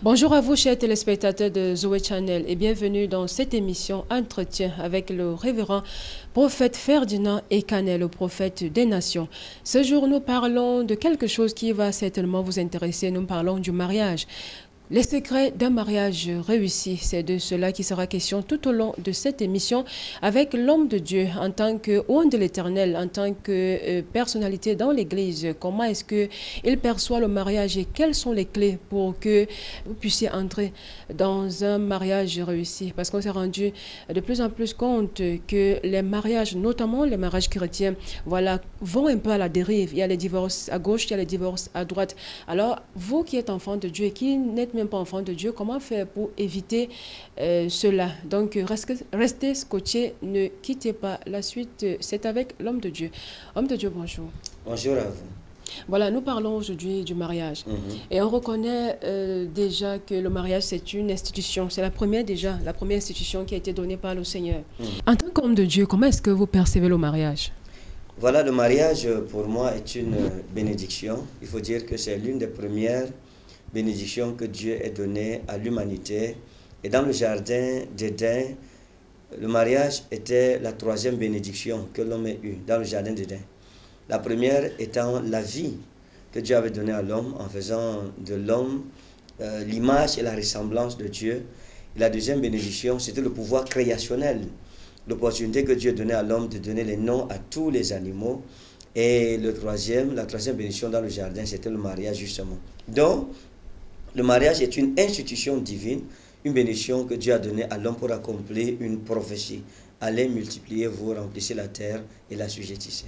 Bonjour à vous, chers téléspectateurs de Zoé Channel, et bienvenue dans cette émission Entretien avec le révérend prophète Ferdinand Ekanet, le prophète des nations. Ce jour, nous parlons de quelque chose qui va certainement vous intéresser. Nous parlons du mariage. Les secrets d'un mariage réussi, c'est de cela qui sera question tout au long de cette émission avec l'homme de Dieu en tant que homme de l'Éternel, en tant que personnalité dans l'Église. Comment est-ce qu'il perçoit le mariage et quelles sont les clés pour que vous puissiez entrer dans un mariage réussi? Parce qu'on s'est rendu de plus en plus compte que les mariages, notamment les mariages chrétiens, voilà, vont un peu à la dérive. Il y a les divorces à gauche, il y a les divorces à droite. Alors, vous qui êtes enfant de Dieu et qui n'êtes même pas enfant de Dieu, comment faire pour éviter cela? Donc, restez scotchés, ne quittez pas. La suite, c'est avec l'homme de Dieu. Homme de Dieu, bonjour. Bonjour à vous. Voilà, nous parlons aujourd'hui du mariage. Et on reconnaît déjà que le mariage, c'est une institution. C'est la première institution qui a été donnée par le Seigneur. En tant qu'homme de Dieu, comment est-ce que vous percevez le mariage? Voilà, le mariage, pour moi, est une bénédiction. Il faut dire que c'est l'une des premières bénédictions que Dieu ait donnée à l'humanité. Et dans le jardin d'Éden, le mariage était la troisième bénédiction que l'homme ait eue dans le jardin d'Éden. La première étant la vie que Dieu avait donnée à l'homme en faisant de l'homme l'image et la ressemblance de Dieu. Et la deuxième bénédiction, c'était le pouvoir créationnel, l'opportunité que Dieu donnait à l'homme de donner les noms à tous les animaux. Et la troisième bénédiction dans le jardin, c'était le mariage justement. Donc, le mariage est une institution divine, une bénédiction que Dieu a donnée à l'homme pour accomplir une prophétie. Allez, multipliez-vous, remplissez la terre et la sujettissez.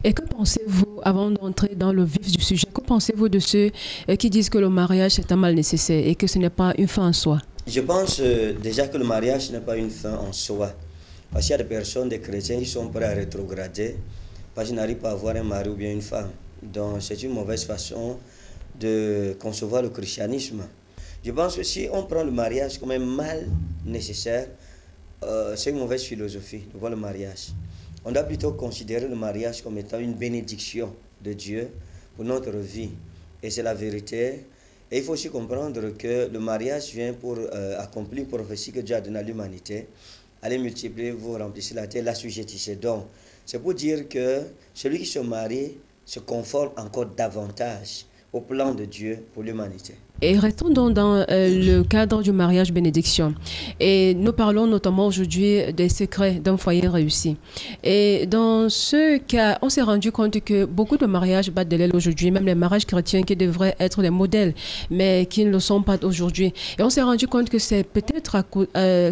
Et que pensez-vous, avant d'entrer dans le vif du sujet, que pensez-vous de ceux qui disent que le mariage est un mal nécessaire et que ce n'est pas une fin en soi? Je pense déjà que le mariage n'est pas une fin en soi. Parce qu'il y a des personnes, des chrétiens, qui sont prêts à rétrograder parce qu'ils n'arrivent pas à avoir un mari ou bien une femme. Donc c'est une mauvaise façon de concevoir le christianisme. Je pense que si on prend le mariage comme un mal nécessaire, c'est une mauvaise philosophie de voir le mariage. On doit plutôt considérer le mariage comme étant une bénédiction de Dieu pour notre vie. Et c'est la vérité. Et il faut aussi comprendre que le mariage vient pour accomplir une prophétie que Dieu a donnée à l'humanité. Allez multiplier, vous remplissez la terre, l'assujettissez. Donc, c'est pour dire que celui qui se marie se conforme encore davantage au plan de Dieu pour l'humanité. Et restons donc dans le cadre du mariage bénédiction. Et nous parlons notamment aujourd'hui des secrets d'un foyer réussi. Et dans ce cas, on s'est rendu compte que beaucoup de mariages battent de l'aile aujourd'hui, même les mariages chrétiens qui devraient être des modèles, mais qui ne le sont pas aujourd'hui. Et on s'est rendu compte que c'est peut-être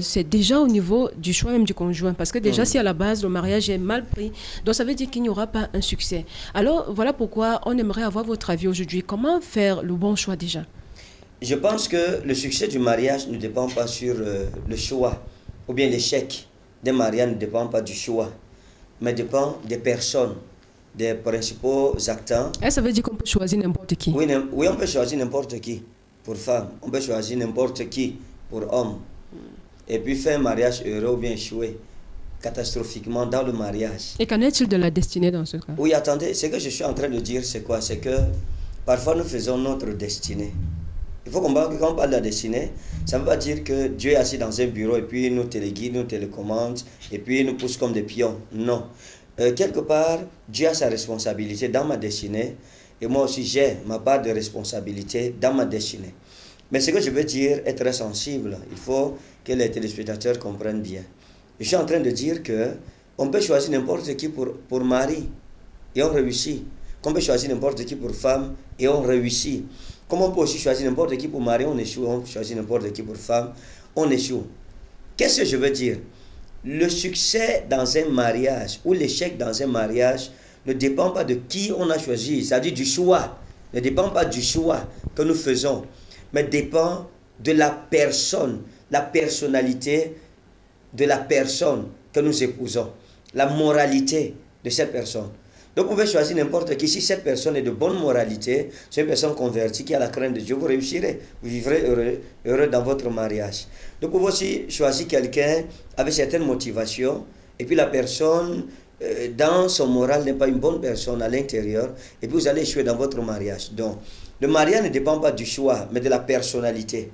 c'est déjà au niveau du choix même du conjoint. Parce que déjà, si à la base, le mariage est mal pris, donc ça veut dire qu'il n'y aura pas un succès. Alors, voilà pourquoi on aimerait avoir votre avis aujourd'hui. Comment faire le bon choix déjà? Je pense que le succès du mariage ne dépend pas sur le choix, ou bien l'échec d'un mariage ne dépend pas du choix, mais dépend des personnes, des principaux acteurs. Et ça veut dire qu'on peut choisir n'importe qui? Oui, on peut choisir n'importe qui pour femme, on peut choisir n'importe qui pour homme. Et puis faire un mariage heureux ou bien échouer catastrophiquement dans le mariage. Et qu'en est-il de la destinée dans ce cas? Oui, attendez, ce que je suis en train de dire, c'est quoi? C'est que parfois nous faisons notre destinée. Il faut comprendre que quand on parle de la destinée, ça ne veut pas dire que Dieu est assis dans un bureau et puis nous téléguide, nous télécommande et puis nous pousse comme des pions. Non. Quelque part, Dieu a sa responsabilité dans ma destinée et moi aussi j'ai ma part de responsabilité dans ma destinée. Mais ce que je veux dire est très sensible. Il faut que les téléspectateurs comprennent bien. Je suis en train de dire que on peut choisir n'importe qui pour mari et on réussit. Qu'on peut choisir n'importe qui pour femme et on réussit. Comme on peut aussi choisir n'importe qui pour mari, on échoue. On peut choisir n'importe qui pour femme, on échoue. Qu'est-ce que je veux dire? Le succès dans un mariage ou l'échec dans un mariage ne dépend pas de qui on a choisi, c'est-à-dire du choix. Ne dépend pas du choix que nous faisons, mais dépend de la personne, la personnalité de la personne que nous épousons, la moralité de cette personne. Donc vous pouvez choisir n'importe qui. Si cette personne est de bonne moralité, c'est une personne convertie qui a la crainte de Dieu, vous réussirez. Vous vivrez heureux dans votre mariage. Donc vous pouvez aussi choisir quelqu'un avec certaines motivations. Et puis la personne, dans son moral, n'est pas une bonne personne à l'intérieur. Et puis vous allez échouer dans votre mariage. Donc Le mariage ne dépend pas du choix, mais de la personnalité,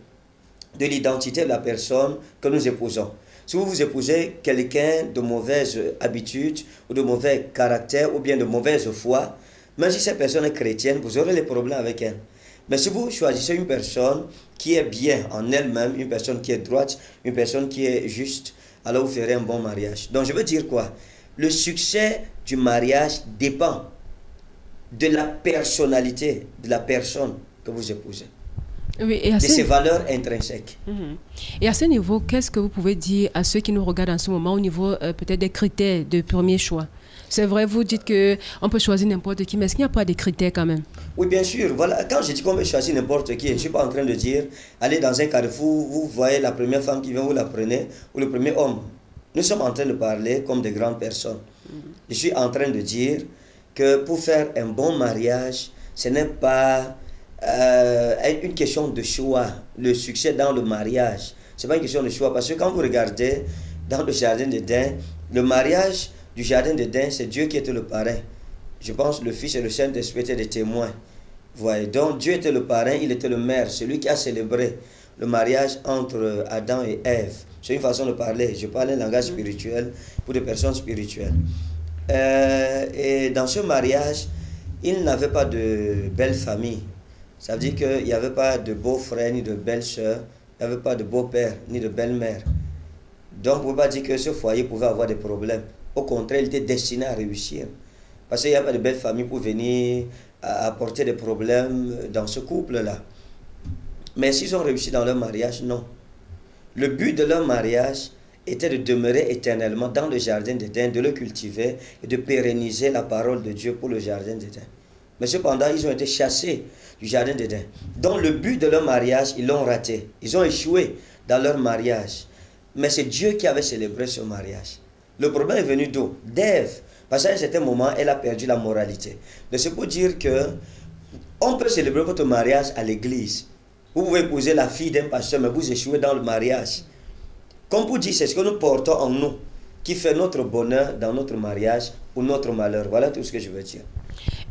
de l'identité de la personne que nous épousons. Si vous épousez quelqu'un de mauvaise habitude, ou de mauvais caractère, ou bien de mauvaise foi, même si cette personne est chrétienne, vous aurez des problèmes avec elle. Mais si vous choisissez une personne qui est bien en elle-même, une personne qui est droite, une personne qui est juste, alors vous ferez un bon mariage. Donc je veux dire quoi? Le succès du mariage dépend de la personnalité de la personne que vous épousez. Oui, et de ses valeurs intrinsèques. Et à ce niveau, qu'est-ce que vous pouvez dire à ceux qui nous regardent en ce moment au niveau peut-être des critères de premier choix? C'est vrai, vous dites qu'on peut choisir n'importe qui, mais est-ce qu'il n'y a pas des critères quand même? Oui, bien sûr. Voilà. Quand je dis qu'on peut choisir n'importe qui, je ne suis pas en train de dire, allez dans un carrefour, vous voyez la première femme qui vient, vous la prenez, ou le premier homme. Nous sommes en train de parler comme des grandes personnes. Je suis en train de dire que pour faire un bon mariage, ce n'est pas une question de choix. Le succès dans le mariage, ce n'est pas une question de choix. Parce que quand vous regardez dans le jardin d'Éden, le mariage du jardin d'Éden, c'est Dieu qui était le parrain. Je pense que le Fils et le Saint-Esprit étaient des témoins. Voyez, donc Dieu était le parrain, il était le maire, celui qui a célébré le mariage entre Adam et Ève. C'est une façon de parler. Je parle un langage spirituel pour des personnes spirituelles. Et dans ce mariage, il n'avait pas de belle famille. Ça veut dire qu'il n'y avait pas de beau-frère ni de belle-sœur, il n'y avait pas de beau-père ni de belle-mère. Donc, on ne peut pas dire que ce foyer pouvait avoir des problèmes. Au contraire, il était destiné à réussir. Parce qu'il n'y a pas de belle famille pour venir apporter des problèmes dans ce couple-là. Mais s'ils ont réussi dans leur mariage, non. Le but de leur mariage était de demeurer éternellement dans le jardin d'Éden, de le cultiver et de pérenniser la parole de Dieu pour le jardin d'Éden. Mais cependant, ils ont été chassés du jardin d'Éden. Donc le but de leur mariage, ils l'ont raté. Ils ont échoué dans leur mariage. Mais c'est Dieu qui avait célébré ce mariage. Le problème est venu d'où? D'Ève. Parce qu'à un certain moment, elle a perdu la moralité. Donc c'est pour dire que on peut célébrer votre mariage à l'église. Vous pouvez épouser la fille d'un pasteur, mais vous échouez dans le mariage. Comme pour dire, c'est ce que nous portons en nous, qui fait notre bonheur dans notre mariage ou notre malheur. Voilà tout ce que je veux dire.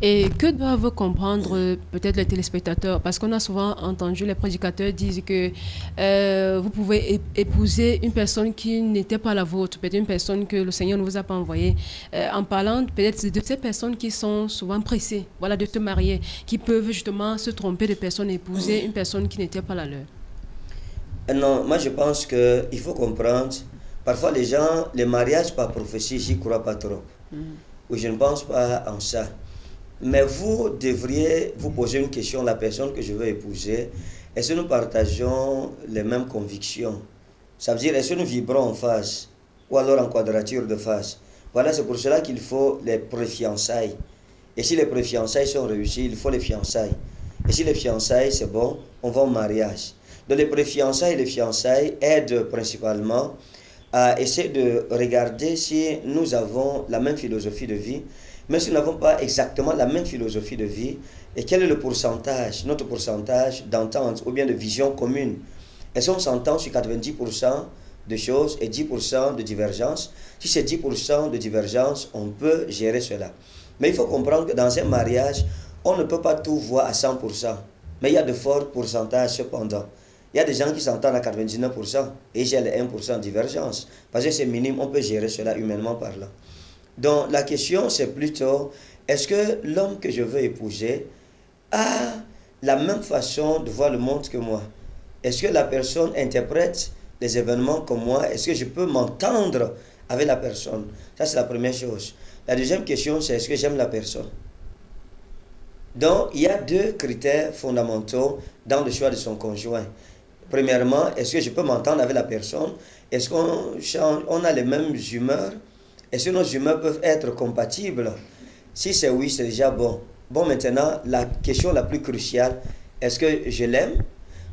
Et que doivent comprendre peut-être les téléspectateurs? Parce qu'on a souvent entendu les prédicateurs dire que vous pouvez épouser une personne qui n'était pas la vôtre, peut-être une personne que le Seigneur ne vous a pas envoyée. En parlant peut-être de ces personnes qui sont souvent pressées, voilà, de te marier, qui peuvent justement se tromper de personne, épouser une personne qui n'était pas la leur. Non, moi je pense qu'il faut comprendre, parfois les gens, les mariages par prophétie, j'y crois pas trop. Ou je ne pense pas en ça. Mais vous devriez vous poser une question, la personne que je veux épouser, est-ce que nous partageons les mêmes convictions? Ça veut dire, est-ce que nous vibrons en phase? Ou alors en quadrature de phase? Voilà, c'est pour cela qu'il faut les pré-fiançailles. Et si les pré-fiançailles sont réussies, il faut les fiançailles. Et si les fiançailles, c'est bon, on va au mariage. Donc les pré-fiançailles et les fiançailles aident principalement à essayer de regarder si nous avons la même philosophie de vie, mais si nous n'avons pas exactement la même philosophie de vie, et quel est le pourcentage, notre pourcentage d'entente ou bien de vision commune? Est-ce qu'on s'entend sur 90% de choses et 10% de divergence? Si c'est 10% de divergence, on peut gérer cela. Mais il faut comprendre que dans un mariage, on ne peut pas tout voir à 100%. Mais il y a de forts pourcentages cependant. Il y a des gens qui s'entendent à 99% et j'ai les 1% de divergence. Parce que c'est minime, on peut gérer cela humainement parlant. Donc la question c'est plutôt, est-ce que l'homme que je veux épouser a la même façon de voir le monde que moi? Est-ce que la personne interprète les événements comme moi? Est-ce que je peux m'entendre avec la personne? Ça c'est la première chose. La deuxième question c'est, est-ce que j'aime la personne? Donc il y a deux critères fondamentaux dans le choix de son conjoint. Premièrement, est-ce que je peux m'entendre avec la personne? Est-ce qu'on a les mêmes humeurs? Est-ce que nos humeurs peuvent être compatibles? Si c'est oui, c'est déjà bon. Bon, maintenant, la question la plus cruciale, est-ce que je l'aime?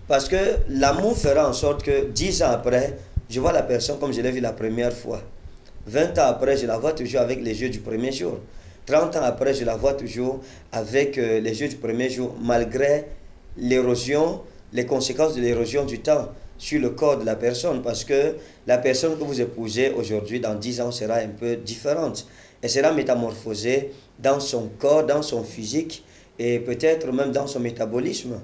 Parce que l'amour fera en sorte que 10 ans après, je vois la personne comme je l'ai vue la première fois. 20 ans après, je la vois toujours avec les yeux du premier jour. 30 ans après, je la vois toujours avec les yeux du premier jour, malgré l'érosion, les conséquences de l'érosion du temps sur le corps de la personne, parce que la personne que vous épousez aujourd'hui, dans 10 ans, sera un peu différente. Elle sera métamorphosée dans son corps, dans son physique et peut-être même dans son métabolisme.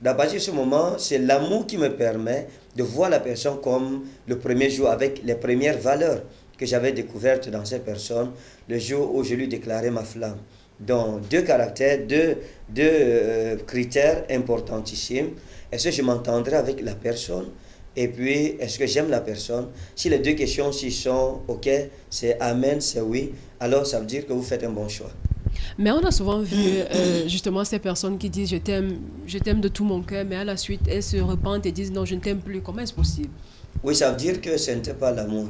À partir de ce moment, c'est l'amour qui me permet de voir la personne comme le premier jour, avec les premières valeurs que j'avais découvertes dans cette personne, le jour où je lui déclarais ma flamme. Donc, deux caractères, deux critères importantissimes. Est-ce que je m'entendrai avec la personne? Et puis, est-ce que j'aime la personne? Si les deux questions s'y sont OK, c'est Amen, c'est oui, alors ça veut dire que vous faites un bon choix. Mais on a souvent vu justement ces personnes qui disent je t'aime de tout mon cœur, mais à la suite elles se repentent et disent non, je ne t'aime plus. Comment est-ce possible? Oui, ça veut dire que ce n'était pas l'amour.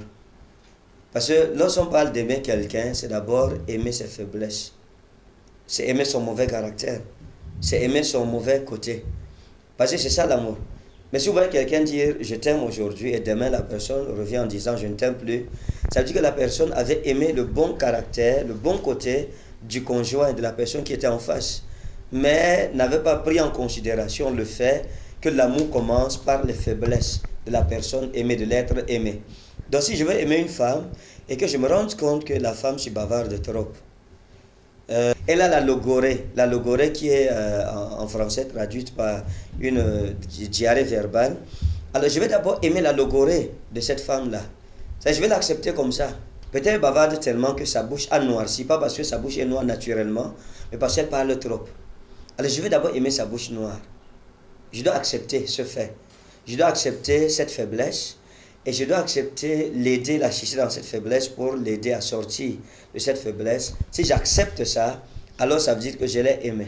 Parce que lorsqu'on parle d'aimer quelqu'un, c'est d'abord aimer ses faiblesses. C'est aimer son mauvais caractère. C'est aimer son mauvais côté. Parce que c'est ça l'amour. Mais si vous voyez quelqu'un dire je t'aime aujourd'hui et demain la personne revient en disant je ne t'aime plus, ça veut dire que la personne avait aimé le bon caractère, le bon côté du conjoint, de la personne qui était en face, mais n'avait pas pris en considération le fait que l'amour commence par les faiblesses de la personne aimée, de l'être aimé. Donc si je veux aimer une femme et que je me rende compte que la femme se bavarde trop, elle a la logorée qui est en français traduite par une diarrhée verbale. Alors je vais d'abord aimer la logorée de cette femme-là. Je vais l'accepter comme ça. Peut-être elle bavarde tellement que sa bouche a noirci, pas parce que sa bouche est noire naturellement, mais parce qu'elle parle trop. Alors je vais d'abord aimer sa bouche noire. Je dois accepter ce fait. Je dois accepter cette faiblesse. Et je dois accepter, l'aider, la chercher dans cette faiblesse pour l'aider à sortir de cette faiblesse. Si j'accepte ça, alors ça veut dire que je l'ai aimé.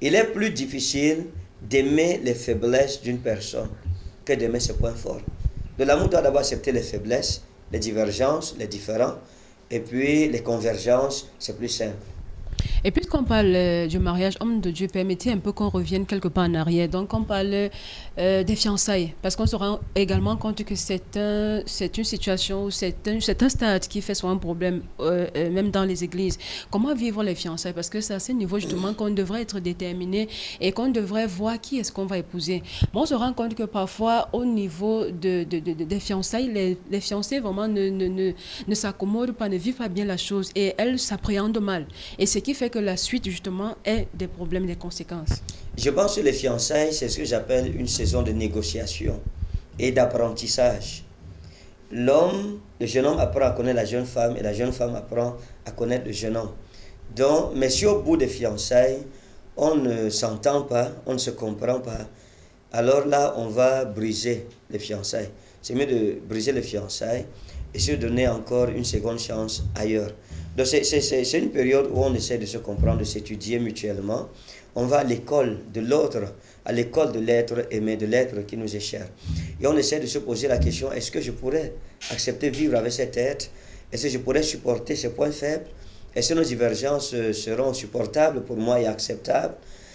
Il est plus difficile d'aimer les faiblesses d'une personne que d'aimer ses points forts. De l'amour doit d'abord accepter les faiblesses, les divergences, les différends, et puis les convergences, c'est plus simple. Et puisqu'on parle du mariage, homme de Dieu, permettez un peu qu'on revienne quelque part en arrière. Donc, on parle des fiançailles, parce qu'on se rend également compte que c'est une situation, c'est un stade qui fait souvent un problème, même dans les églises. Comment vivre les fiançailles? Parce que c'est à ce niveau justement qu'on devrait être déterminé et qu'on devrait voir qui est-ce qu'on va épouser. Bon, on se rend compte que parfois, au niveau des fiançailles, les fiancés vraiment ne s'accommodent pas, ne vivent pas bien la chose et elles s'appréhendent mal. Et ce qui fait que la suite, justement, est des problèmes, des conséquences. Je pense que les fiançailles, c'est ce que j'appelle une saison de négociation et d'apprentissage. Le jeune homme apprend à connaître la jeune femme et la jeune femme apprend à connaître le jeune homme. Donc, mais si au bout des fiançailles, on ne s'entend pas, on ne se comprend pas, alors là, on va briser les fiançailles. C'est mieux de briser les fiançailles et se donner encore une seconde chance ailleurs. Donc c'est une période où on essaie de se comprendre, de s'étudier mutuellement. On va à l'école de l'autre, à l'école de l'être aimé, de l'être qui nous est cher. Et on essaie de se poser la question, est-ce que je pourrais accepter vivre avec cet être? Est-ce que je pourrais supporter ses points faibles? Est-ce que nos divergences seront supportables pour moi et acceptables?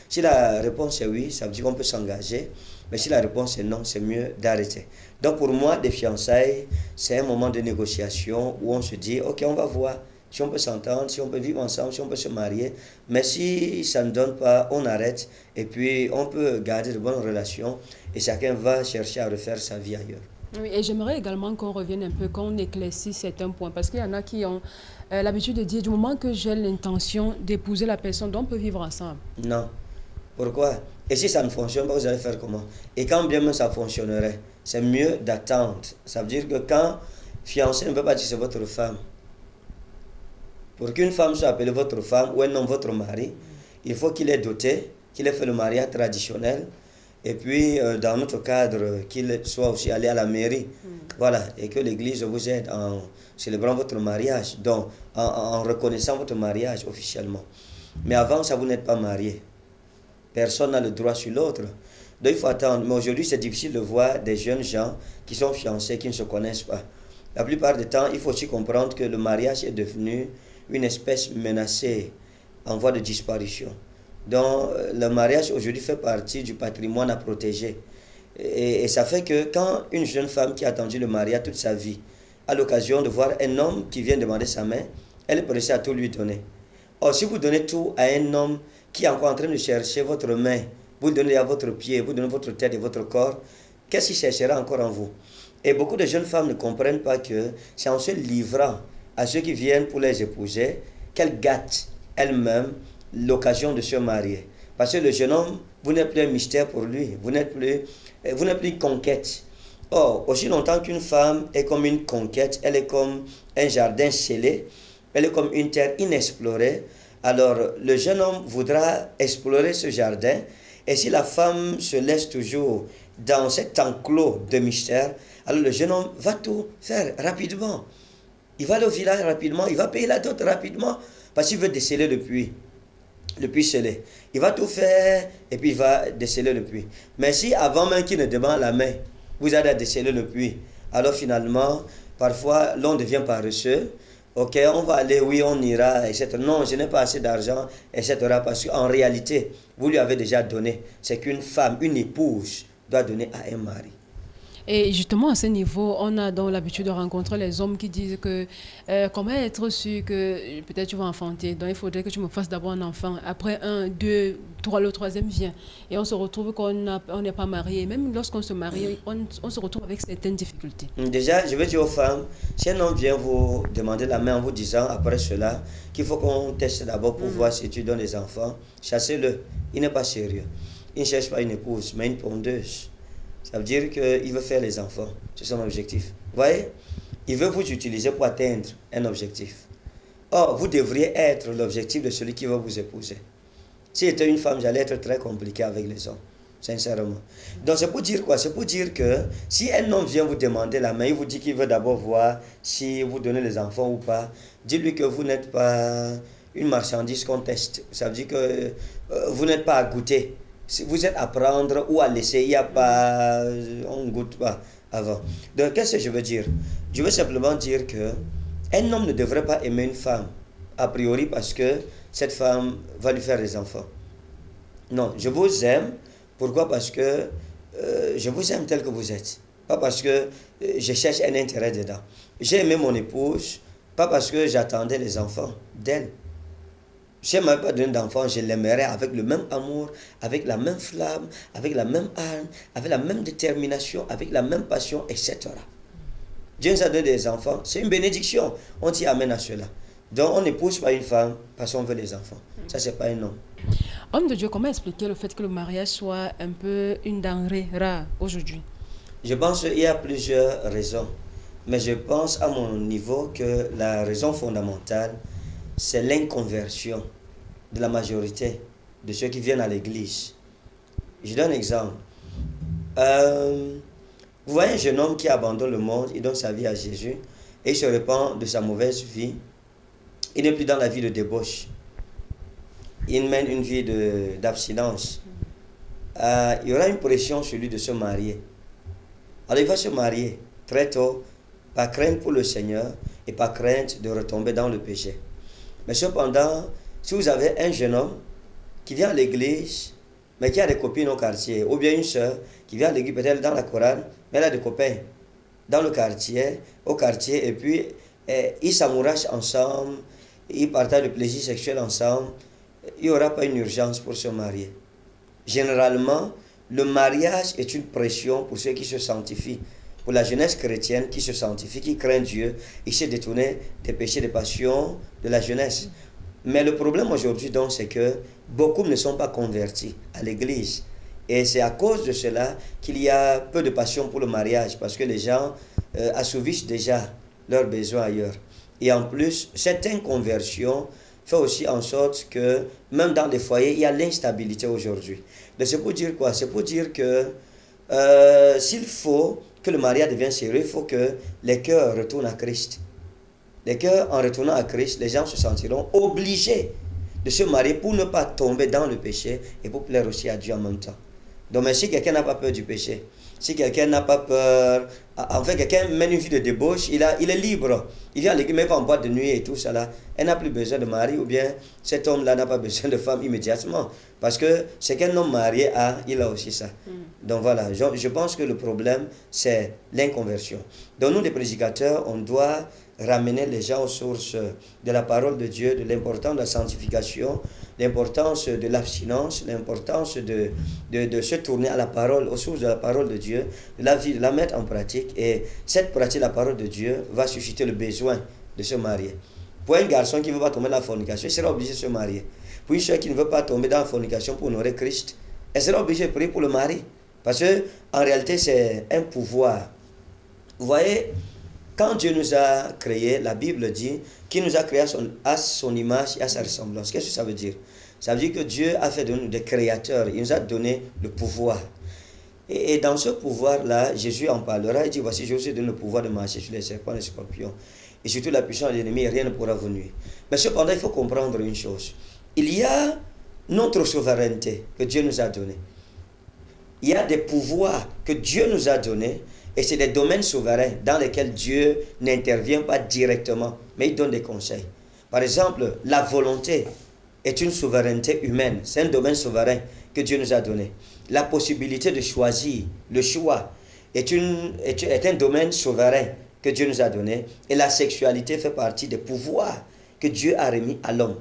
Si la réponse est oui, ça veut dire qu'on peut s'engager. Mais si la réponse est non, c'est mieux d'arrêter. Donc pour moi, des fiançailles, c'est un moment de négociation où on se dit, ok, on va voir si on peut s'entendre, si on peut vivre ensemble, si on peut se marier. Mais si ça ne donne pas, on arrête. Et puis on peut garder de bonnes relations et chacun va chercher à refaire sa vie ailleurs. Oui, et j'aimerais également qu'on revienne un peu, qu'on éclaircisse certains points. Parce qu'il y en a qui ont l'habitude de dire, du moment que j'ai l'intention d'épouser la personne, on peut vivre ensemble. Non. Pourquoi? Et si ça ne fonctionne pas, vous allez faire comment? Et quand bien même ça fonctionnerait, c'est mieux d'attendre. Ça veut dire que quand fiancé ne veut pas dire c'est votre femme. Pour qu'une femme soit appelée votre femme ou un homme votre mari, il faut qu'il ait doté, qu'il ait fait le mariage traditionnel. Et puis, dans notre cadre, qu'il soit aussi allé à la mairie. Voilà, et que l'Église vous aide en célébrant votre mariage, donc en reconnaissant votre mariage officiellement. Mais avant ça, vous n'êtes pas marié. Personne n'a le droit sur l'autre. Donc il faut attendre. Mais aujourd'hui, c'est difficile de voir des jeunes gens qui sont fiancés, qui ne se connaissent pas. La plupart du temps, il faut aussi comprendre que le mariage est devenu une espèce menacée, en voie de disparition. Donc le mariage aujourd'hui fait partie du patrimoine à protéger. Et ça fait que quand une jeune femme qui a attendu le mariage toute sa vie a l'occasion de voir un homme qui vient demander sa main, elle est pressée à tout lui donner. Or, si vous donnez tout à un homme qui est encore en train de chercher votre main, vous le donnez à votre pied, vous donnez votre tête et votre corps, qu'est-ce qu'il cherchera encore en vous? Et beaucoup de jeunes femmes ne comprennent pas que c'est en se livrant à ceux qui viennent pour les épouser qu'elles gâtent elles-mêmes l'occasion de se marier. Parce que le jeune homme, vous n'êtes plus un mystère pour lui. Vous n'êtes plus une conquête. Or, aussi longtemps qu'une femme est comme une conquête, elle est comme un jardin scellé, elle est comme une terre inexplorée, alors le jeune homme voudra explorer ce jardin. Et si la femme se laisse toujours dans cet enclos de mystère, alors le jeune homme va tout faire rapidement. Il va aller au village rapidement, il va payer la dot rapidement, parce qu'il veut déceler le puits scellé. Il va tout faire et puis il va déceler le puits. Mais si avant même qu'il ne demande la main, vous allez déceler le puits, alors finalement, parfois l'on devient paresseux. Ok, on va aller, oui, on ira, etc. Non, je n'ai pas assez d'argent, etc. Parce qu'en réalité, vous lui avez déjà donné. C'est qu'une femme, une épouse, doit donner à un mari. Et justement, à ce niveau, on a donc l'habitude de rencontrer les hommes qui disent que comment être sûr que peut-être tu vas enfanter, donc il faudrait que tu me fasses d'abord un enfant. Après 1, 2, 3, le troisième vient. Et on se retrouve qu'on n'est pas marié. Même lorsqu'on se marie, on se retrouve avec certaines difficultés. Déjà, je vais dire aux femmes, si un homme vient vous demander la main en vous disant après cela qu'il faut qu'on teste d'abord pour voir si tu donnes les enfants, chassez-le. Il n'est pas sérieux. Il ne cherche pas une épouse, mais une pondeuse. Ça veut dire qu'il veut faire les enfants. C'est son objectif. Vous voyez? Il veut vous utiliser pour atteindre un objectif. Or, vous devriez être l'objectif de celui qui va vous épouser. Si j'étais une femme, j'allais être très compliqué avec les hommes. Sincèrement. Donc, c'est pour dire quoi? C'est pour dire que si un homme vient vous demander la main, il vous dit qu'il veut d'abord voir si vous donnez les enfants ou pas. Dites-lui que vous n'êtes pas une marchandise qu'on teste. Ça veut dire que vous n'êtes pas à goûter. Si vous êtes à prendre ou à laisser, il n'y a pas, on ne goûte pas avant. Donc, qu'est-ce que je veux dire? Je veux simplement dire que un homme ne devrait pas aimer une femme, a priori parce que cette femme va lui faire des enfants. Non, je vous aime. Pourquoi? Parce que je vous aime tel que vous êtes. Pas parce que je cherche un intérêt dedans. J'ai aimé mon épouse, pas parce que j'attendais les enfants d'elle. Si elle ne m'avait pas donné d'enfant, je l'aimerais avec le même amour, avec la même flamme, avec la même âme, avec la même détermination, avec la même passion, etc. Dieu nous a donné des enfants, c'est une bénédiction. On t'y amène à cela. Donc on n'épouse pas une femme parce qu'on veut des enfants. Ça, c'est pas un homme. Homme de Dieu, comment expliquer le fait que le mariage soit un peu une denrée rare aujourd'hui? Je pense qu'il y a plusieurs raisons. Mais je pense à mon niveau que la raison fondamentale, c'est l'inconversion de la majorité de ceux qui viennent à l'église. Je donne un exemple. Vous voyez un jeune homme qui abandonne le monde, il donne sa vie à Jésus et il se repent de sa mauvaise vie. Il n'est plus dans la vie de débauche. Il mène une vie d'abstinence. Il y aura une pression sur lui de se marier. Alors il va se marier très tôt, par crainte pour le Seigneur et par crainte de retomber dans le péché. Mais cependant, si vous avez un jeune homme qui vient à l'église, mais qui a des copines au quartier, ou bien une soeur qui vient à l'église peut-être dans la chorale, mais elle a des copains dans le quartier, au quartier, et puis ils s'amourachent ensemble, ils partagent le plaisir sexuel ensemble, il n'y aura pas une urgence pour se marier. Généralement, le mariage est une pression pour ceux qui se sanctifient. Pour la jeunesse chrétienne qui se sanctifie, qui craint Dieu, il s'est détourné des péchés, des passions de la jeunesse. Mais le problème aujourd'hui, donc, c'est que beaucoup ne sont pas convertis à l'église. Et c'est à cause de cela qu'il y a peu de passion pour le mariage, parce que les gens assouvissent déjà leurs besoins ailleurs. Et en plus, cette inconversion fait aussi en sorte que, même dans les foyers, il y a l'instabilité aujourd'hui. Donc c'est pour dire quoi? C'est pour dire que s'il faut que le mariage devienne sérieux, il faut que les cœurs retournent à Christ. Les cœurs, en retournant à Christ, les gens se sentiront obligés de se marier pour ne pas tomber dans le péché et pour plaire aussi à Dieu en même temps. Donc, mais si quelqu'un n'a pas peur du péché, si quelqu'un n'a pas peur, en fait, quelqu'un mène une vie de débauche, il est libre. Il vient à l'église, mais il va en boîte de nuit et tout ça là. Elle n'a plus besoin de mari, ou bien cet homme-là n'a pas besoin de femme immédiatement. Parce que ce qu'un homme marié a, il a aussi ça. Donc voilà, je pense que le problème, c'est l'inconversion. Donc nous, les prédicateurs, on doit ramener les gens aux sources de la parole de Dieu, de l'importance de la sanctification, l'importance de l'abstinence, l'importance de se tourner à la parole, aux sources de la parole de Dieu, de la mettre en pratique. Et cette pratique de la parole de Dieu va susciter le besoin de se marier. Pour un garçon qui ne veut pas tomber dans la fornication, il sera obligé de se marier. Pour une soeur qui ne veut pas tomber dans la fornication pour honorer Christ, elle sera obligée de prier pour le mari. Parce que en réalité, c'est un pouvoir. Vous voyez, quand Dieu nous a créés, la Bible dit qu'il nous a créés à son image et à sa ressemblance. Qu'est-ce que ça veut dire? Ça veut dire que Dieu a fait de nous des créateurs. Il nous a donné le pouvoir. Et dans ce pouvoir-là, Jésus en parlera. Il dit, voici, je vous ai donné le pouvoir de marcher sur les serpents et les scorpions. Et surtout la puissance de l'ennemi, rien ne pourra vous nuire. Mais cependant, il faut comprendre une chose. Il y a notre souveraineté que Dieu nous a donnée. Il y a des pouvoirs que Dieu nous a donnés. Et c'est des domaines souverains dans lesquels Dieu n'intervient pas directement, mais il donne des conseils. Par exemple, la volonté est une souveraineté humaine. C'est un domaine souverain que Dieu nous a donné. La possibilité de choisir, le choix, est un domaine souverain que Dieu nous a donné. Et la sexualité fait partie des pouvoirs que Dieu a remis à l'homme.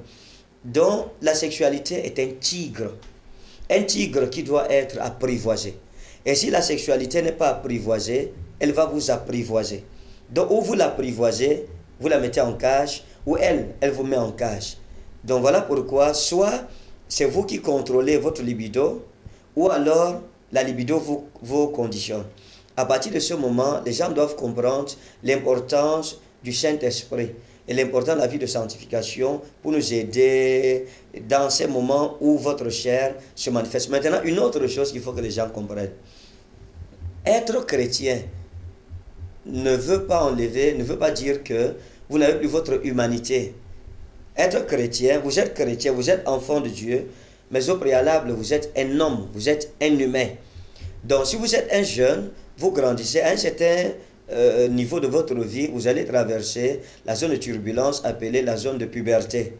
Donc, la sexualité est un tigre qui doit être apprivoisé. Et si la sexualité n'est pas apprivoisée, elle va vous apprivoiser. Donc, ou vous l'apprivoisez, vous la mettez en cage, ou elle vous met en cage. Donc, voilà pourquoi, soit c'est vous qui contrôlez votre libido, ou alors la libido vous conditionne. À partir de ce moment, les gens doivent comprendre l'importance du Saint-Esprit et l'importance de la vie de sanctification pour nous aider dans ces moments où votre chair se manifeste. Maintenant, une autre chose qu'il faut que les gens comprennent. Être chrétien ne veut pas enlever, ne veut pas dire que vous n'avez plus votre humanité. Être chrétien, vous êtes enfant de Dieu, mais au préalable, vous êtes un homme, vous êtes un humain. Donc, si vous êtes un jeune, vous grandissez à un certain niveau de votre vie, vous allez traverser la zone de turbulence appelée la zone de puberté.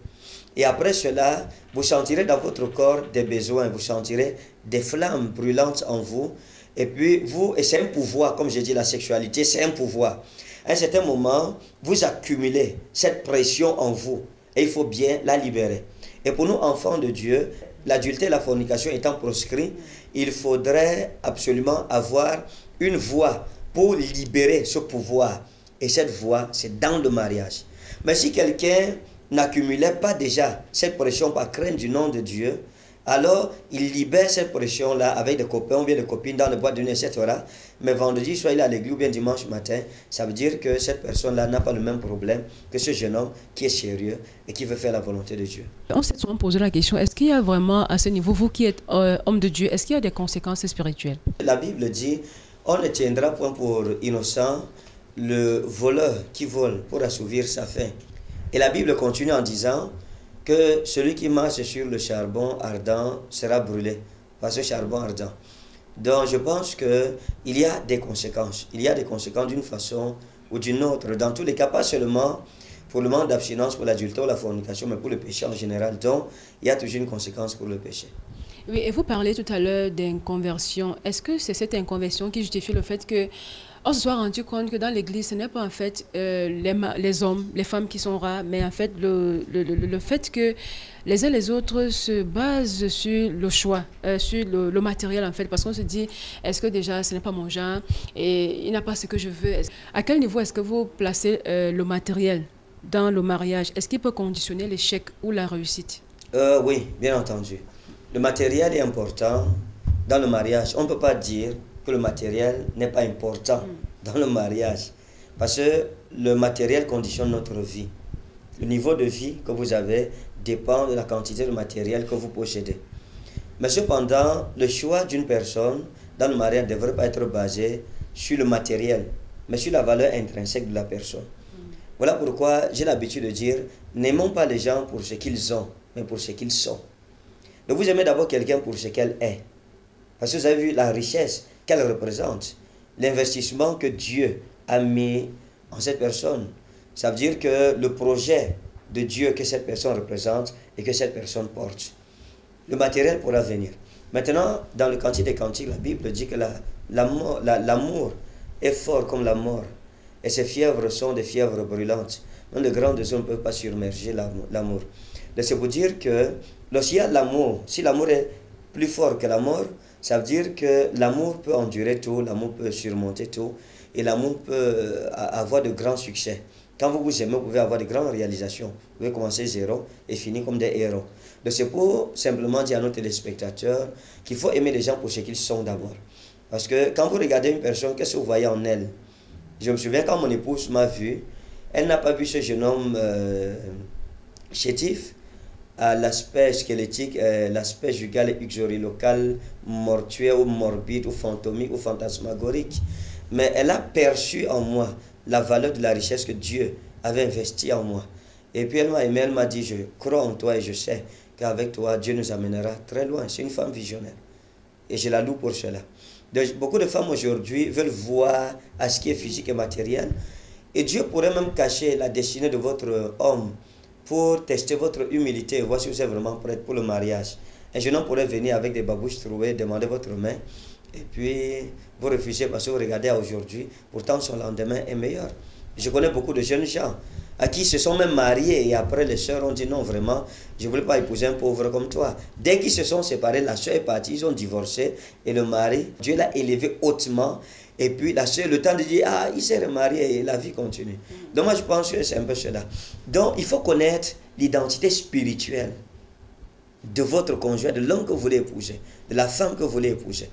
Et après cela, vous sentirez dans votre corps des besoins, vous sentirez des flammes brûlantes en vous. Et puis, et c'est un pouvoir, comme j'ai dit, la sexualité, c'est un pouvoir. À un certain moment, vous accumulez cette pression en vous et il faut bien la libérer. Et pour nous, enfants de Dieu, l'adultère et la fornication étant proscrits, il faudrait absolument avoir une voie pour libérer ce pouvoir. Et cette voie, c'est dans le mariage. Mais si quelqu'un n'accumulait pas déjà cette pression par crainte du nom de Dieu, alors il libère cette pression-là avec des copains ou bien des copines dans le boîte de nuit, etc. Mais vendredi, soit il est à l'église ou bien dimanche matin, ça veut dire que cette personne-là n'a pas le même problème que ce jeune homme qui est sérieux et qui veut faire la volonté de Dieu. On s'est souvent posé la question, est-ce qu'il y a vraiment à ce niveau, vous qui êtes homme de Dieu, est-ce qu'il y a des conséquences spirituelles? La Bible dit, on ne tiendra point pour innocent le voleur qui vole pour assouvir sa faim. Et la Bible continue en disant que celui qui marche sur le charbon ardent sera brûlé par ce charbon ardent. Donc je pense qu'il y a des conséquences. Il y a des conséquences d'une façon ou d'une autre. Dans tous les cas, pas seulement pour le manque d'abstinence, pour l'adultère ou la fornication, mais pour le péché en général. Donc il y a toujours une conséquence pour le péché. Oui, et vous parlez tout à l'heure d'inconversion. Est-ce que c'est cette inconversion qui justifie le fait que on se soit rendu compte que dans l'Église, ce n'est pas en fait les hommes, les femmes qui sont rares, mais en fait le fait que les uns les autres se basent sur le choix, sur le matériel en fait, parce qu'on se dit, est-ce que déjà ce n'est pas mon genre et il n'a pas ce que je veux. À quel niveau est-ce que vous placez le matériel dans le mariage? Est-ce qu'il peut conditionner l'échec ou la réussite? Oui, bien entendu. Le matériel est important dans le mariage. On ne peut pas dire que le matériel n'est pas important dans le mariage. Parce que le matériel conditionne notre vie. Le niveau de vie que vous avez dépend de la quantité de matériel que vous possédez. Mais cependant, le choix d'une personne dans le mariage ne devrait pas être basé sur le matériel, mais sur la valeur intrinsèque de la personne. Voilà pourquoi j'ai l'habitude de dire, n'aimons pas les gens pour ce qu'ils ont, mais pour ce qu'ils sont. Donc vous aimez d'abord quelqu'un pour ce qu'elle est. Parce que vous avez vu la richesse qu'elle représente, l'investissement que Dieu a mis en cette personne. Ça veut dire que le projet de Dieu que cette personne représente et que cette personne porte. Le matériel pourra venir. Maintenant, dans le Cantique des Cantiques, la Bible dit que l'amour est fort comme la mort. Et ces fièvres sont des fièvres brûlantes. Même les grandes eaux ne peuvent pas submerger l'amour. Donc c'est pour dire que lorsqu'il y a l'amour, si l'amour est plus fort que la mort, ça veut dire que l'amour peut endurer tout, l'amour peut surmonter tout, et l'amour peut avoir de grands succès. Quand vous vous aimez, vous pouvez avoir de grandes réalisations. Vous pouvez commencer zéro et finir comme des héros. Donc c'est pour simplement dire à nos téléspectateurs qu'il faut aimer les gens pour ce qu'ils sont d'abord. Parce que quand vous regardez une personne, qu'est-ce que vous voyez en elle? Je me souviens quand mon épouse m'a vu, elle n'a pas vu ce jeune homme chétif, à l'aspect squelettique, l'aspect jugal et uxorilocal, mortuaire ou morbide ou fantomique ou fantasmagorique. Mais elle a perçu en moi la valeur de la richesse que Dieu avait investie en moi. Et puis elle m'a aimé, elle m'a dit, je crois en toi et je sais qu'avec toi, Dieu nous amènera très loin. C'est une femme visionnaire. Et je la loue pour cela. Donc, beaucoup de femmes aujourd'hui veulent voir à ce qui est physique et matériel. Et Dieu pourrait même cacher la destinée de votre homme pour tester votre humilité et voir si vous êtes vraiment prête pour le mariage. Un jeune homme pourrait venir avec des babouches trouées, demander votre main, et puis vous refusez parce que vous regardez à aujourd'hui, pourtant son lendemain est meilleur. Je connais beaucoup de jeunes gens à qui se sont même mariés et après les sœurs ont dit non vraiment, je ne voulais pas épouser un pauvre comme toi. Dès qu'ils se sont séparés, la sœur est partie, ils ont divorcé et le mari, Dieu l'a élevé hautement. Et puis la sœur, le temps de dire, ah, il s'est remarié et la vie continue. Donc moi je pense que c'est un peu cela. Donc il faut connaître l'identité spirituelle de votre conjoint, de l'homme que vous voulez épouser, de la femme que vous voulez épouser.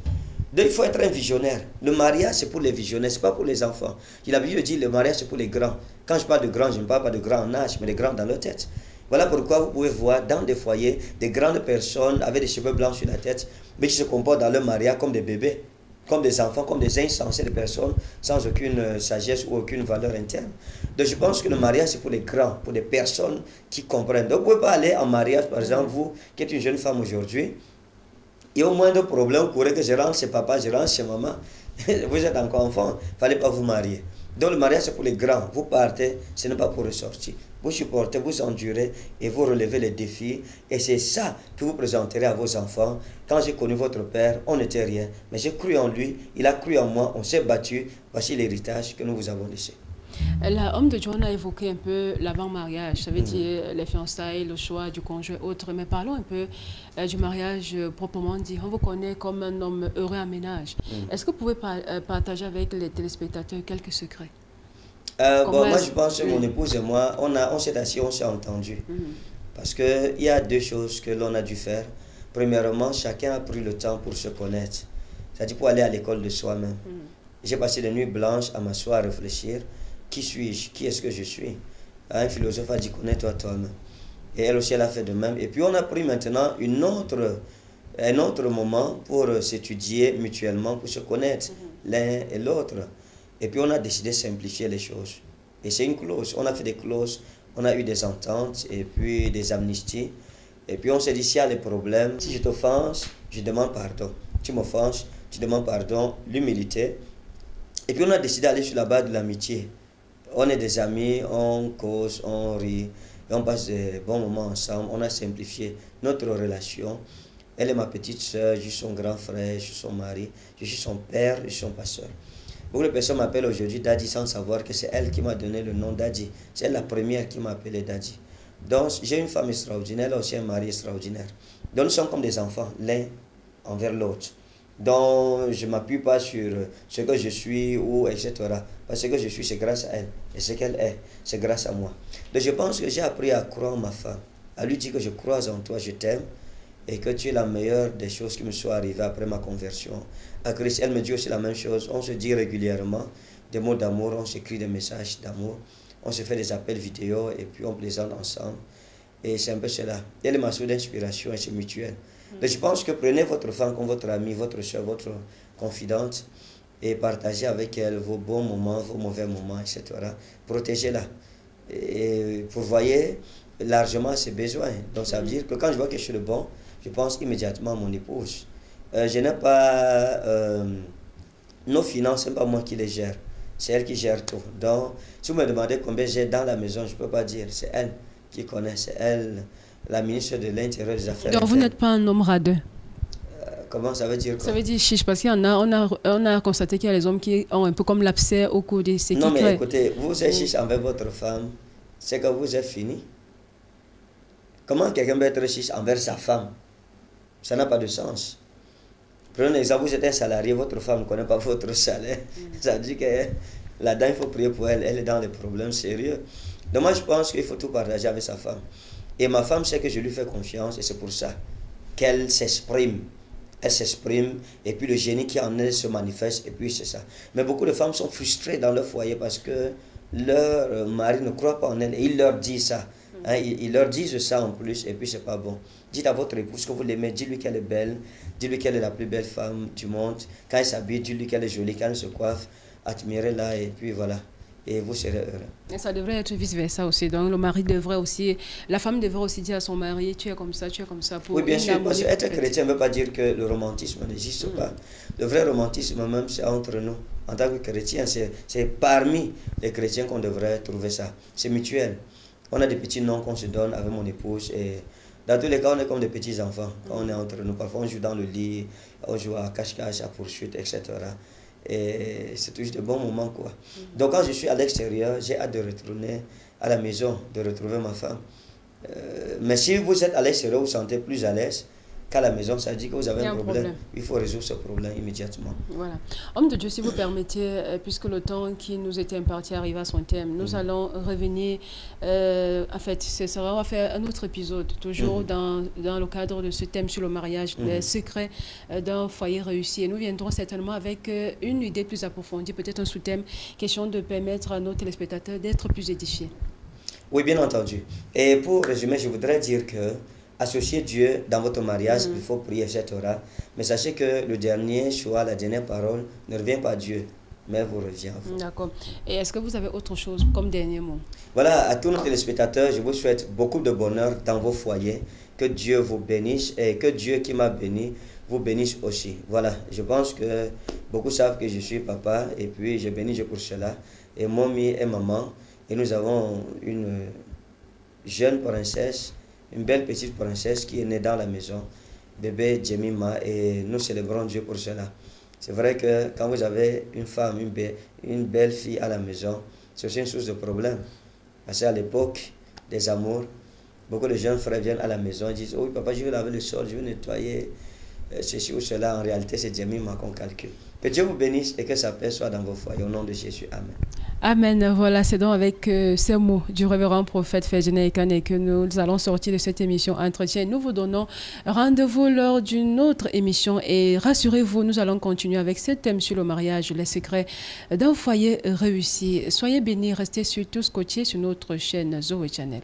Donc il faut être un visionnaire. Le mariage c'est pour les visionnaires, ce n'est pas pour les enfants. J'ai l'habitude de dire le mariage c'est pour les grands. Quand je parle de grands, je ne parle pas de grands en âge, mais de grands dans leur tête. Voilà pourquoi vous pouvez voir dans des foyers des grandes personnes avec des cheveux blancs sur la tête, mais qui se comportent dans leur mariage comme des bébés, comme des enfants, comme des insensés, des personnes sans aucune sagesse ou aucune valeur interne. Donc je pense que le mariage c'est pour les grands, pour des personnes qui comprennent. Donc vous ne pouvez pas aller en mariage, par exemple, vous qui êtes une jeune femme aujourd'hui, et au moindre problème, vous courez que je rentre chez papa, je rentre chez maman, vous êtes encore enfant, il ne fallait pas vous marier. Donc le mariage c'est pour les grands, vous partez, ce n'est pas pour ressortir. Vous supportez, vous endurez et vous relevez les défis. Et c'est ça que vous présenterez à vos enfants. Quand j'ai connu votre père, on n'était rien. Mais j'ai cru en lui, il a cru en moi, on s'est battu. Voici l'héritage que nous vous avons laissé. L'homme de John a évoqué un peu l'avant-mariage, ça veut dire les fiançailles, le choix du conjoint, autre. Mais parlons un peu du mariage proprement dit. On vous connaît comme un homme heureux à ménage. Est-ce que vous pouvez partager avec les téléspectateurs quelques secrets? Moi, je pense que mon épouse et moi, on s'est assis, on s'est entendu. Parce qu'il y a deux choses que l'on a dû faire. Premièrement, chacun a pris le temps pour se connaître. C'est-à-dire pour aller à l'école de soi-même. J'ai passé des nuits blanches à m'asseoir, à réfléchir. Qui suis-je? Qui est-ce que je suis? Un philosophe a dit, connais-toi toi-même. Et elle aussi, elle a fait de même. Et puis, on a pris maintenant un autre moment pour s'étudier mutuellement, pour se connaître l'un et l'autre. Et puis, on a décidé de simplifier les choses. Et c'est une clause. On a fait des clauses, on a eu des ententes et puis des amnisties. Et puis, on s'est dit, s'il y a des problèmes, si je t'offense, je demande pardon. Tu m'offenses, tu demandes pardon, l'humilité. Et puis, on a décidé d'aller sur la base de l'amitié. On est des amis, on cause, on rit, et on passe des bons moments ensemble. On a simplifié notre relation. Elle est ma petite soeur, je suis son grand frère, je suis son mari, je suis son père, je suis son pasteur. Beaucoup de personnes m'appellent aujourd'hui Daddy sans savoir que c'est elle qui m'a donné le nom Daddy. C'est elle la première qui m'a appelé Daddy. Donc j'ai une femme extraordinaire, elle a aussi un mari extraordinaire. Donc nous sommes comme des enfants, l'un envers l'autre. Donc je ne m'appuie pas sur ce que je suis ou etc. Parce que ce que je suis, c'est grâce à elle. Et ce qu'elle est, c'est grâce à moi. Donc je pense que j'ai appris à croire en ma femme. À lui dire que je crois en toi, je t'aime. Et que tu es la meilleure des choses qui me sont arrivées après ma conversion. À Christ, elle me dit aussi la même chose. On se dit régulièrement des mots d'amour, on s'écrit des messages d'amour. On se fait des appels vidéo et puis on plaisante ensemble. Et c'est un peu cela. Elle est ma source d'inspiration et c'est mutuel. Donc je pense que prenez votre femme comme votre amie, votre soeur, votre confidente et partagez avec elle vos bons moments, vos mauvais moments, etc. Protégez-la. Et vous voyez largement ses besoins. Donc ça veut dire que quand je vois que je suis le bon, je pense immédiatement à mon épouse. Je n'ai pas... nos finances, ce n'est pas moi qui les gère. C'est elle qui gère tout. Donc, si vous me demandez combien j'ai dans la maison, je ne peux pas dire. C'est elle qui connaît. C'est elle, la ministre de l'Intérieur des Affaires. Donc, vous n'êtes pas un homme radeux? Comment ça veut dire quoi? Ça veut dire chiche, parce qu'il y en a, on a constaté qu'il y a des hommes qui ont un peu comme l'abcès au cou de ces qui Non, mais écoutez, vous êtes chiche envers votre femme, c'est que vous êtes fini. Comment quelqu'un peut être chiche envers sa femme? Ça n'a pas de sens. Prenez un exemple, vous êtes un salarié, votre femme ne connaît pas votre salaire. Ça veut dire que là-dedans, il faut prier pour elle. Elle est dans des problèmes sérieux. Donc moi, je pense qu'il faut tout partager avec sa femme. Et ma femme sait que je lui fais confiance et c'est pour ça qu'elle s'exprime. Elle s'exprime et puis le génie qui en elle se manifeste et puis c'est ça. Mais beaucoup de femmes sont frustrées dans leur foyer parce que leur mari ne croit pas en elles et il leur dit ça. Hein, ils leur disent ça en plus et puis c'est pas bon. Dites à votre épouse que vous l'aimez, dites-lui qu'elle est belle, dites-lui qu'elle est la plus belle femme du monde. Quand elle s'habille, dites-lui qu'elle est jolie, quand elle se coiffe, admirez-la et puis voilà. Et vous serez heureux. Et ça devrait être vice-versa aussi. Donc le mari devrait aussi, la femme devrait aussi dire à son mari, tu es comme ça, tu es comme ça. Pour oui, bien sûr, parce qu'être chrétien ne veut pas dire que le romantisme n'existe pas. Le vrai romantisme même, c'est entre nous. En tant que chrétien, c'est parmi les chrétiens qu'on devrait trouver ça. C'est mutuel. On a des petits noms qu'on se donne avec mon épouse et dans tous les cas, on est comme des petits-enfants quand on est entre nous. Parfois, on joue dans le lit, on joue à cache-cache, à poursuite, etc. Et c'est toujours de bons moments, quoi. Donc, quand je suis à l'extérieur, j'ai hâte de retourner à la maison, de retrouver ma femme. Mais si vous êtes à l'extérieur, vous vous sentez plus à l'aise qu'à la maison, ça dit que vous avez un problème. Il faut résoudre ce problème immédiatement. Voilà. Homme de Dieu, si vous permettez, puisque le temps qui nous était imparti arrive à son terme, nous allons revenir, en fait, on va faire un autre épisode, toujours dans le cadre de ce thème sur le mariage, les secrets d'un foyer réussi. Et nous viendrons certainement avec une idée plus approfondie, peut-être un sous-thème, question de permettre à nos téléspectateurs d'être plus édifiés. Oui, bien entendu. Et pour résumer, je voudrais dire que associez Dieu dans votre mariage, il faut prier, etc. Mais sachez que le dernier choix, la dernière parole ne revient pas à Dieu, mais vous revient à vous. D'accord. Et est-ce que vous avez autre chose comme dernier mot? Voilà, à tous nos téléspectateurs, je vous souhaite beaucoup de bonheur dans vos foyers. Que Dieu vous bénisse et que Dieu qui m'a béni vous bénisse aussi. Voilà, je pense que beaucoup savent que je suis papa et puis je bénis Dieu pour cela. Et mamie et maman, et nous avons une jeune princesse, une belle petite princesse qui est née dans la maison, bébé Jemima, et nous célébrons Dieu pour cela. C'est vrai que quand vous avez une femme, une belle fille à la maison, c'est aussi une source de problème. Parce qu'à l'époque des amours, beaucoup de jeunes frères viennent à la maison et disent « Oh oui, papa, je vais laver le sol, je vais nettoyer ceci ou cela. » En réalité, c'est Jemima qu'on calcule. Que Dieu vous bénisse et que sa paix soit dans vos foyers. Au nom de Jésus, Amen. Amen. Voilà, c'est donc avec ces mots du révérend prophète Ferdinand Ekane que nous allons sortir de cette émission Entretien. Nous vous donnons rendez-vous lors d'une autre émission et rassurez-vous, nous allons continuer avec ce thème sur le mariage, les secrets d'un foyer réussi. Soyez bénis, restez surtout scotchés sur notre chaîne Zoé Channel.